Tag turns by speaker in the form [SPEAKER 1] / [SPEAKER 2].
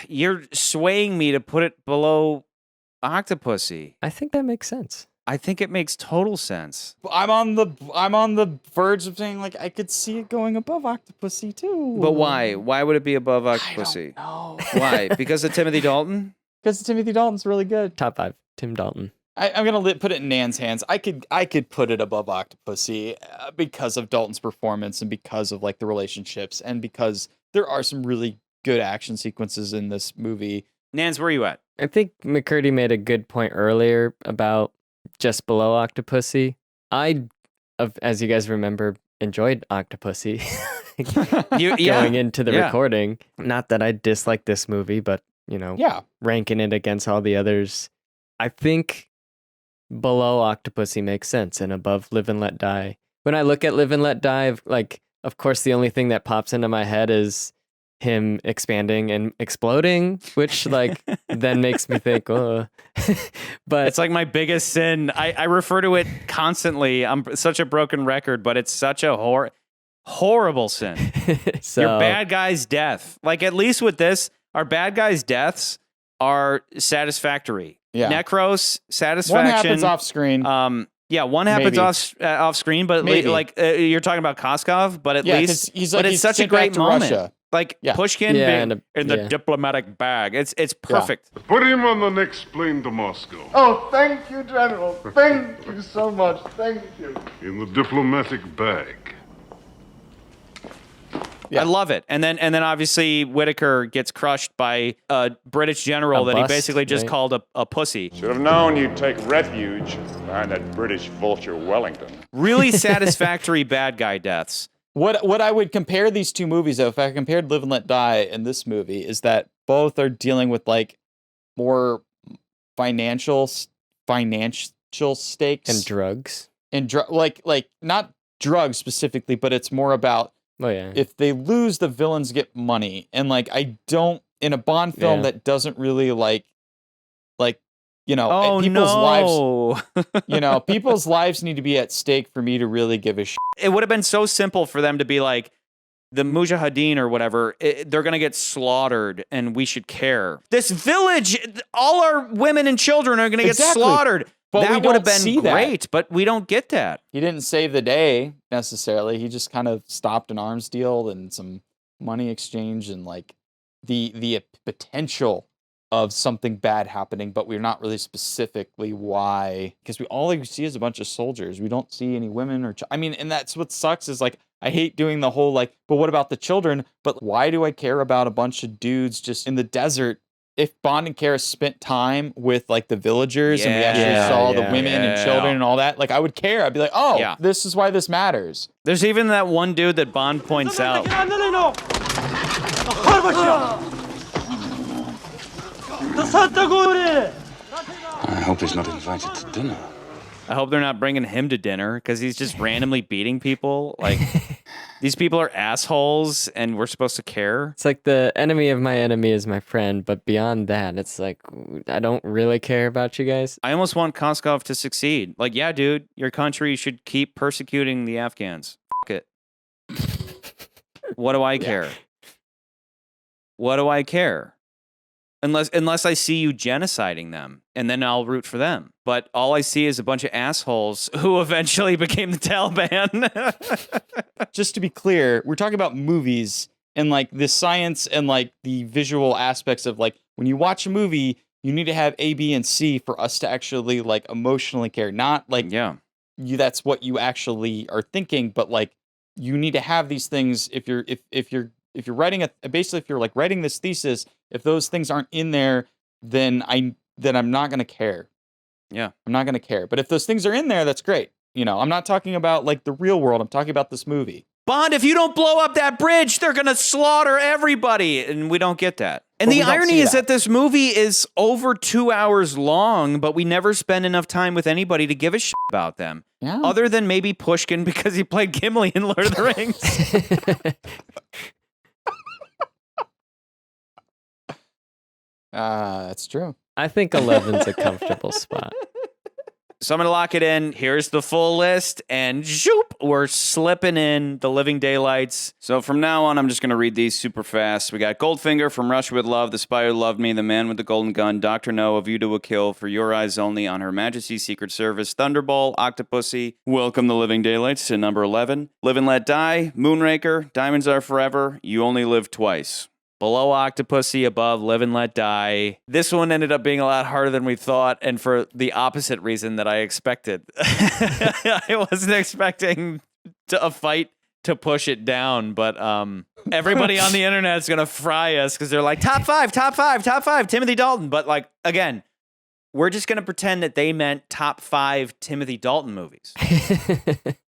[SPEAKER 1] You're swaying me to put it below Octopussy.
[SPEAKER 2] I think that makes sense.
[SPEAKER 1] I think it makes total sense.
[SPEAKER 3] I'm on the verge of saying like I could see it going above Octopussy too.
[SPEAKER 1] But why? Why would it be above Octopussy?
[SPEAKER 3] I don't know.
[SPEAKER 1] Why? Because of Timothy Dalton?
[SPEAKER 3] Because Timothy Dalton's really good.
[SPEAKER 2] Top 5, Tim Dalton.
[SPEAKER 3] I'm gonna put it in Nan's hands. I could put it above Octopussy because of Dalton's performance and because of like the relationships and because there are some really good action sequences in this movie.
[SPEAKER 1] Nans, where are you at?
[SPEAKER 2] I think McCurdy made a good point earlier about just below Octopussy. As you guys remember, enjoyed Octopussy going into the recording. Not that I dislike this movie, but, ranking it against all the others, I think below Octopussy makes sense and above Live and Let Die. When I look at Live and Let Die, like, of course, the only thing that pops into my head is him expanding and exploding, which like then makes me think, oh. But
[SPEAKER 1] it's like my biggest sin. I refer to it constantly. I'm such a broken record, but it's such a horrible sin.
[SPEAKER 2] So,
[SPEAKER 1] your bad guy's death. Like, at least with this, our bad guy's deaths are satisfactory.
[SPEAKER 3] Yeah.
[SPEAKER 1] Necros, satisfaction.
[SPEAKER 3] One happens off screen.
[SPEAKER 1] One happens off screen, but you're talking about Koskov, but at least it's such a great moment.
[SPEAKER 3] Russia.
[SPEAKER 1] Like Pushkin being in the diplomatic bag. It's perfect.
[SPEAKER 4] Yeah. Put him on the next plane to Moscow.
[SPEAKER 5] Oh, thank you, General. Thank you so much. Thank you.
[SPEAKER 4] In the diplomatic bag.
[SPEAKER 1] Yeah. I love it. And then obviously Whitaker gets crushed by a British general he basically just called a pussy.
[SPEAKER 6] Should have known you'd take refuge behind that British vulture Wellington.
[SPEAKER 1] Really satisfactory bad guy deaths.
[SPEAKER 3] What I would compare these two movies, though, if I compared Live and Let Die and this movie, is that both are dealing with like more financial stakes
[SPEAKER 2] and drugs
[SPEAKER 3] like not drugs specifically, but it's more about if they lose, the villains get money, and like I don't in a Bond film that doesn't really people's lives, people's lives need to be at stake for me to really give a shit.
[SPEAKER 1] It would have been so simple for them to be like, the Mujahideen or whatever, they're going to get slaughtered and we should care. This village, all our women and children are going to get slaughtered.
[SPEAKER 3] But
[SPEAKER 1] that would have been great, but we don't get that.
[SPEAKER 3] He didn't save the day necessarily. He just kind of stopped an arms deal and some money exchange and like the potential of something bad happening, but we're not really specifically why, because all we see is a bunch of soldiers. We don't see any women or and that's what sucks is like, I hate doing the whole like, but what about the children? But why do I care about a bunch of dudes just in the desert? If Bond and Kara spent time with like the villagers and we actually saw the women and children and all that, like I would care. I'd be like, this is why this matters.
[SPEAKER 1] There's even that one dude that Bond points out.
[SPEAKER 7] I hope he's not invited to dinner.
[SPEAKER 1] I hope they're not bringing him to dinner because he's just randomly beating people. Like, these people are assholes and we're supposed to care.
[SPEAKER 2] It's like the enemy of my enemy is my friend, but beyond that, it's like, I don't really care about you guys.
[SPEAKER 1] I almost want Koskov to succeed. Like, yeah, dude, your country should keep persecuting the Afghans. F*** it. What do I care? What do I care? Unless I see you genociding them, and then I'll root for them. But all I see is a bunch of assholes who eventually became the Taliban.
[SPEAKER 3] Just to be clear, we're talking about movies and like the science and like the visual aspects of like when you watch a movie, you need to have A, B, and C for us to actually like emotionally care. Not like that's what you actually are thinking, but like you need to have these things if you're writing if you're like writing this thesis, if those things aren't in there, then I'm not going to care.
[SPEAKER 1] Yeah.
[SPEAKER 3] I'm not going to care. But if those things are in there, that's great. I'm not talking about like the real world. I'm talking about this movie.
[SPEAKER 1] Bond, if you don't blow up that bridge, they're going to slaughter everybody. And we don't get that. And the irony is that this movie is over 2 hours long, but we never spend enough time with anybody to give a shit about them.
[SPEAKER 3] Yeah.
[SPEAKER 1] Other than maybe Pushkin because he played Gimli in Lord of the Rings.
[SPEAKER 3] That's true.
[SPEAKER 2] I think 11's a comfortable spot.
[SPEAKER 1] So I'm going to lock it in. Here's the full list. And zoop, we're slipping in the Living Daylights. So from now on, I'm just going to read these super fast. We got Goldfinger, From Russia with Love, The Spy Who Loved Me, The Man with the Golden Gun, Dr. No, A View to a Kill, For Your Eyes Only, On Her Majesty's Secret Service, Thunderball, Octopussy, Welcome the Living Daylights to number 11, Live and Let Die, Moonraker, Diamonds Are Forever, You Only Live Twice. Below Octopussy, above Live and Let Die. This one ended up being a lot harder than we thought, and for the opposite reason that I expected. I wasn't expecting a fight to push it down, but everybody on the internet is going to fry us because they're like, top five, Timothy Dalton. But like, again, we're just going to pretend that they meant top 5 Timothy Dalton movies.